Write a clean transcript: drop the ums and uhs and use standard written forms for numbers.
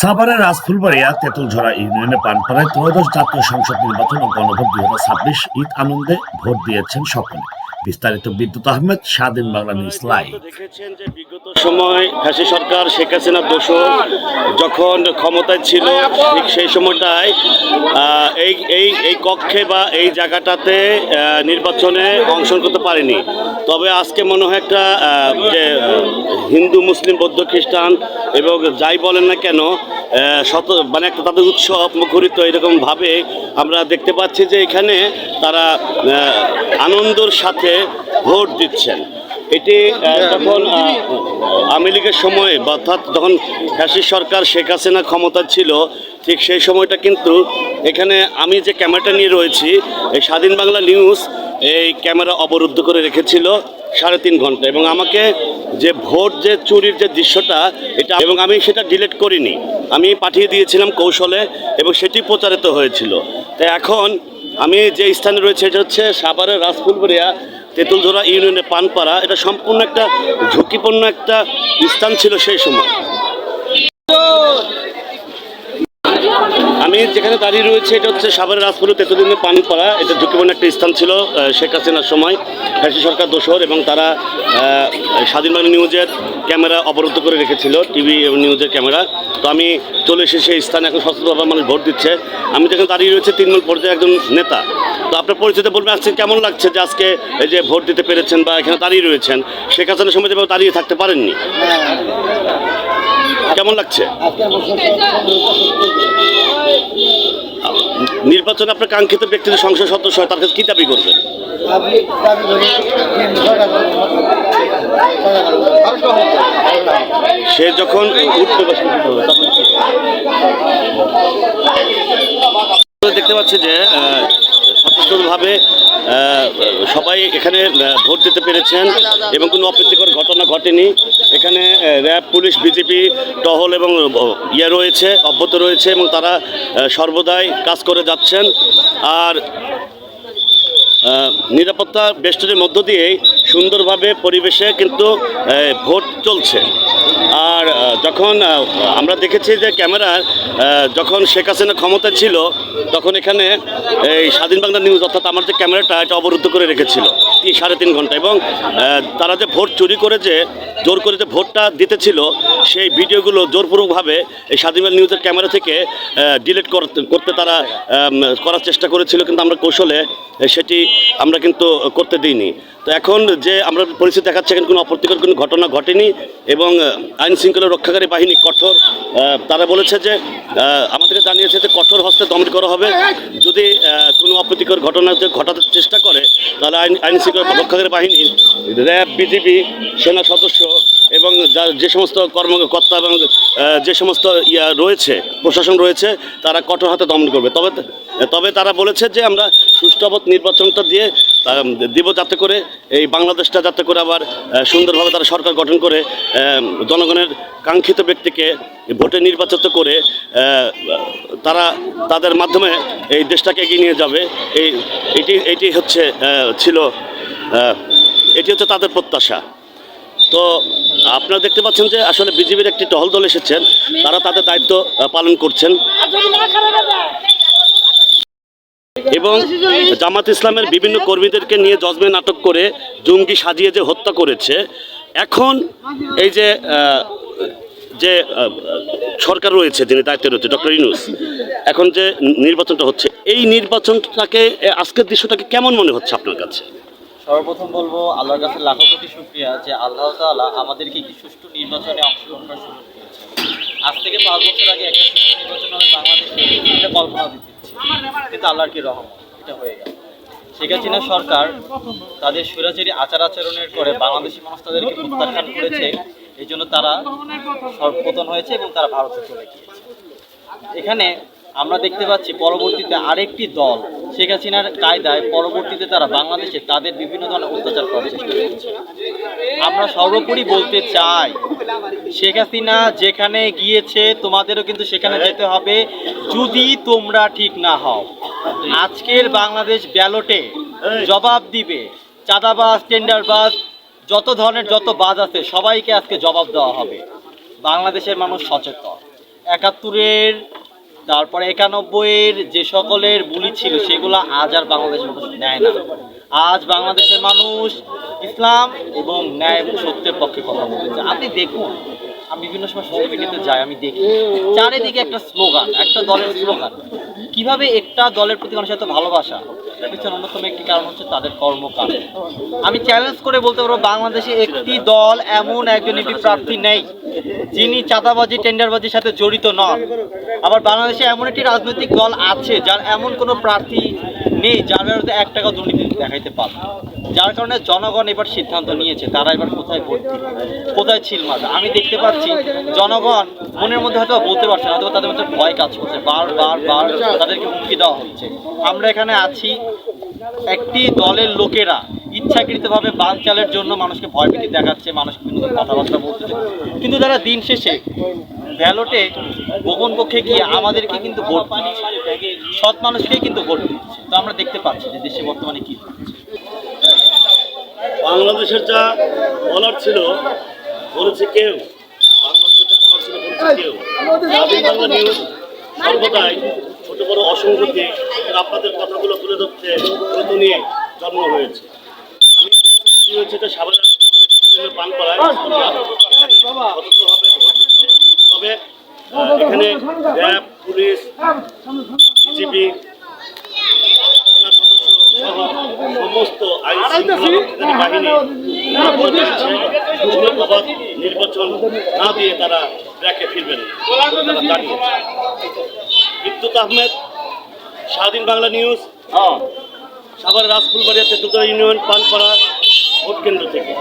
সাভারের রাজফুলবাড়িয়া তেঁতুলঝরা ইউনিয়নে পানপাড়ায় ত্রয়োদশ জাতীয় সংসদ নির্বাচন ও গণভোট ২০২৬ ঈদ আনন্দে ভোট দিয়েছেন সকলে। বিস্তারিত বিদ্যুৎ আহমেদ, স্বাধীন বাংলা নিউজ লাইভ। দেখেছেন যে বিগত সময় ফ্যাসি সরকার শেখ হাসিনা দোসর যখন ক্ষমতায় ছিল ঠিক সেই সময়টায় এই এই এই কক্ষে বা এই জায়গাটাতে নির্বাচনে অংশগ্রহণ করতে পারেনি। তবে আজকে মনে হয় একটা যে হিন্দু মুসলিম বৌদ্ধ খ্রিস্টান এবং যাই বলেন না কেন মানে একটা তাদের উৎসব মুখরিত এরকমভাবে আমরা দেখতে পাচ্ছি যে এখানে তারা আনন্দের সাথে ভোট দিচ্ছেন। এটি যখন আওয়ামী লীগের সময় অর্থাৎ যখন ফ্যাসিস্ট সরকার শেখ হাসিনা ক্ষমতা ছিল ঠিক সেই সময়টা কিন্তু এখানে আমি যে ক্যামেরাটা নিয়ে রয়েছি এই স্বাধীন বাংলা নিউজ এই ক্যামেরা অবরুদ্ধ করে রেখেছিল 3.5 ঘন্টা এবং আমাকে যে ভোট যে চুরির যে দৃশ্যটা এটা এবং আমি সেটা ডিলিট করিনি, আমি পাঠিয়ে দিয়েছিলাম কৌশলে এবং সেটি প্রচারিত হয়েছিল। তাই এখন আমি যে স্থানে রয়েছে এটা হচ্ছে সাভারের রাজফুলবাড়িয়া তেঁতুলঝরা ইউনিয়নের পানপাড়া। এটা সম্পূর্ণ একটা ঝুঁকিপূর্ণ একটা স্থান ছিল সেই সময়। আমি যেখানে দাঁড়িয়ে রয়েছে এটা হচ্ছে সাভারের রাজপুরের তেঁতুলিয়া পানপাড়া। এটা ঝুঁকিপূর্ণ একটা স্থান ছিল শেখ হাসিনার সময় ফ্যাসি সরকার দোসর এবং তারা স্বাধীন বাংলা নিউজের ক্যামেরা অবরুদ্ধ করে রেখেছিল, টিভি এবং নিউজের ক্যামেরা। তো আমি চলে এসে সেই স্থানে এখন সচেতনভাবে মানুষ ভোট দিচ্ছে। আমি যেখানে দাঁড়িয়ে রয়েছে তৃণমূল পর্যায়ে একজন নেতা। তো আপনার পরিচিত বলবেন আজকে কেমন লাগছে যে আজকে এই যে ভোট দিতে পেরেছেন বা এখানে দাঁড়িয়ে রয়েছেন, শেখ হাসিনার সময় যেভাবে দাঁড়িয়ে থাকতে পারেননি, কেমন লাগছে? নির্বাচনে আপনার কাঙ্ক্ষিত ব্যক্তি যে সংসদ সদস্য হয় তার কাছে কি দাবি করবেন? সে যখন উঠবে তখন দেখতে পাচ্ছে যে সচেতনভাবে সবাই এখানে ভোট দিতে পেরেছেন এবং কোনো অপ্রীতিকর ঘটনা ঘটেনি। এখানে র্যাব, পুলিশ, বিজেপি টহল এবং রয়েছে, অব্যাহত রয়েছে এবং তারা সর্বদাই কাজ করে যাচ্ছেন। আর নিরাপত্তা বেষ্টনীর মধ্য দিয়েই সুন্দরভাবে পরিবেশে কিন্তু ভোট চলছে। আর যখন আমরা দেখেছি যে ক্যামেরার যখন শেখ হাসিনা ক্ষমতা ছিল তখন এখানে এই স্বাধীন বাংলা নিউজ অর্থাৎ আমার যে ক্যামেরাটা এটা অবরুদ্ধ করে রেখেছিল 3.5 ঘন্টা এবং তারা যে ভোট চুরি করে যে জোর করে যে ভোটটা দিতেছিল সেই ভিডিওগুলো জোরপূর্বকভাবে এই স্বাধীন বাংলা নিউজের ক্যামেরা থেকে ডিলিট করতে তারা করার চেষ্টা করেছিল, কিন্তু আমরা কৌশলে সেটি আমরা কিন্তু করতে দিইনি। তো এখন যে আমরা পরিস্থিতি দেখাচ্ছে এখানে কোনো অপ্রীতিকর কোনো ঘটনা ঘটেনি এবং আইন শৃঙ্খলা রক্ষাকারী বাহিনী কঠোর, তারা বলেছে যে আমাদেরকে জানিয়েছে যে কঠোর হস্তে দমন করা হবে। যদি কোনো অপ্রীতিকর ঘটনা ঘটাতে চেষ্টা করে তাহলে আইন শৃঙ্খলা রক্ষাকারী বাহিনী, র্যাব, বিজিবি, সেনা সদস্য এবং যে সমস্ত কর্মকর্তা এবং যে সমস্ত রয়েছে প্রশাসন রয়েছে তারা কঠোর হাতে দমন করবে। তবে তারা বলেছে যে আমরা সুষ্ঠুবৎ নির্বাচনটা দিব যাতে করে এই বাংলাদেশটা যাতে করে আবার সুন্দরভাবে তারা সরকার গঠন করে জনগণের কাঙ্ক্ষিত ব্যক্তিকে ভোটে নির্বাচিত করে তারা তাদের মাধ্যমে এই দেশটাকে এগিয়ে নিয়ে যাবে। এটি হচ্ছে তাদের প্রত্যাশা। তো আপনারা দেখতে পাচ্ছেন যে আসলে বিজেপির একটি টহল দল এসেছেন, তারা তাদের দায়িত্ব পালন করছেন এবং জামাত ইসলামের বিভিন্ন কর্মীদেরকে নিয়ে জজমে নাটক করে জঙ্গি সাজিয়ে যে হত্যা করেছে। এখন এই যে যে সরকার রয়েছে, যিনি দায়িত্বে রয়েছে ডক্টর ইউনূস, এখন যে নির্বাচনটা হচ্ছে এই নির্বাচনটাকে আজকের দৃশ্যটাকে কেমন মনে হচ্ছে আপনার কাছে? সর্বপ্রথম বলবো আল্লাহর কাছে লাখো কোটি শুকরিয়া যে আল্লাহ তাআলা আমাদেরকে একটি সুষ্ঠু নির্বাচনে অংশগ্রহণ করার সুযোগ দিয়েছে। আজ থেকে 5 বছর আগে একটা সুষ্ঠু নির্বাচন হবে বাংলাদেশে এটা কল্পনা দিতে, কিন্তু আল্লাহর কি রহমত এটা হয়ে গেল। শেখ হাসিনা সরকার তাদের স্বৈরাচারী আচরণের করে বাংলাদেশি মানুষ তাদেরকে প্রত্যাখ্যান করেছে, এই জন্য তারা সর্বপতন হয়েছে এবং তারা ভারতে চলে গিয়েছে। এখানে আমরা দেখতে পাচ্ছি পরবর্তীতে আরেকটি দল শেখ হাসিনার কায়দায় পরবর্তীতে তারা বাংলাদেশে তাদের বিভিন্ন ধরনের অত্যাচার করার চেষ্টা করছে। আমরা সর্বোপরি বলতে চাই শেখ হাসিনা যেখানে গিয়েছে তোমাদেরও কিন্তু সেখানে যেতে হবে যদি তোমরা ঠিক না হও। আজকের বাংলাদেশ ব্যালটে জবাব দিবে চাঁদাবাজ, টেন্ডারবাজ, যত বাজ আছে সবাইকে আজকে জবাব দেওয়া হবে। বাংলাদেশের মানুষ সচেতন, 71-এর, তারপরে 91-এর যে সকলের বুলি ছিল সেগুলো আজ আর বাংলাদেশের মানুষ নেয় না। আজ বাংলাদেশের মানুষ ইসলাম এবং ন্যায় এবং সত্যের পক্ষে কথা বলতেছে। আপনি দেখুন, আমি বিভিন্ন সময় সোশ্যাল মিডিয়াতে যাই, আমি দেখি চারিদিকে একটা স্লোগান, একটা দলের স্লোগান। কিভাবে একটা দলের প্রতি মানুষের এত ভালোবাসা? এর পিছনে অন্যতম একটি কারণ হচ্ছে তাদের কর্মকাণ্ড। আমি চ্যালেঞ্জ করে বলতে পারবো, বাংলাদেশে একটি দল এমন একজন এমপি প্রার্থী নেই যিনি চাঁদাবাজি টেন্ডারবাজির সাথে জড়িত নন। আবার বাংলাদেশে এমন একটি রাজনৈতিক দল আছে যার এমন কোনো প্রার্থী নেই যার বিরুদ্ধে 1 টাকা দুর্নীতি দেখাইতে পারে। যার কারণে জনগণ এবার সিদ্ধান্ত নিয়েছে তারা এবার কোথায় ভোট দিবে, কোথায় ছিল মাথা। আমি দেখতে পাচ্ছি জনগণ মনের মধ্যে হয়তো বলতে পারছে না, হয়তো তাদের মধ্যে ভয় কাজ করছে, বার তাদেরকে হুমকি দেওয়া হচ্ছে। আমরা এখানে আছি, একটি দলের লোকেরা ইচ্ছাকৃতভাবে বানচালের জন্য মানুষকে ভয়ভীতি দেখাচ্ছে, মানুষকে বিভিন্ন কথাবার্তা বলতেছে, কিন্তু তারা দিন শেষে ব্যালটে গোপন পক্ষে গিয়ে আমাদেরকে কিন্তু ভোট দিচ্ছে, সৎ মানুষকেই কিন্তু ভোট দিচ্ছে। তো আমরা দেখতে পাচ্ছি যে দেশে বর্তমানে কি হচ্ছে। বাংলাদেশের যা বলার ছিল বলেছে কেউ, বাংলাদেশের যা বলার ছিল বলেছে কেউ। স্বাধীন বাংলা নিউজ সর্বদাই ছোট বড় অসংগতি আপনাদের কথাগুলো তুলে ধরতে প্রতি নিয়ে জন্ম হয়েছে। আমি হয়েছে যে সাবেক পানপাড়ায় স্বতন্ত্রভাবে ভোট দিচ্ছে। তবে এখানে র্যাব, পুলিশ, বিজিবি সদস্য সহ সমস্ত আইন শৃঙ্খলা বাহিনী সুষ্ঠুভাবে নির্বাচন না দিয়ে তারা ট্র্যাকে ফিরবেন তারা জানিয়েছে। Bidyut Ahmed, Swadhin Bangla news, Savar Rajfulbaria Tentultala union Panpara vote কেন্দ্র থেকে।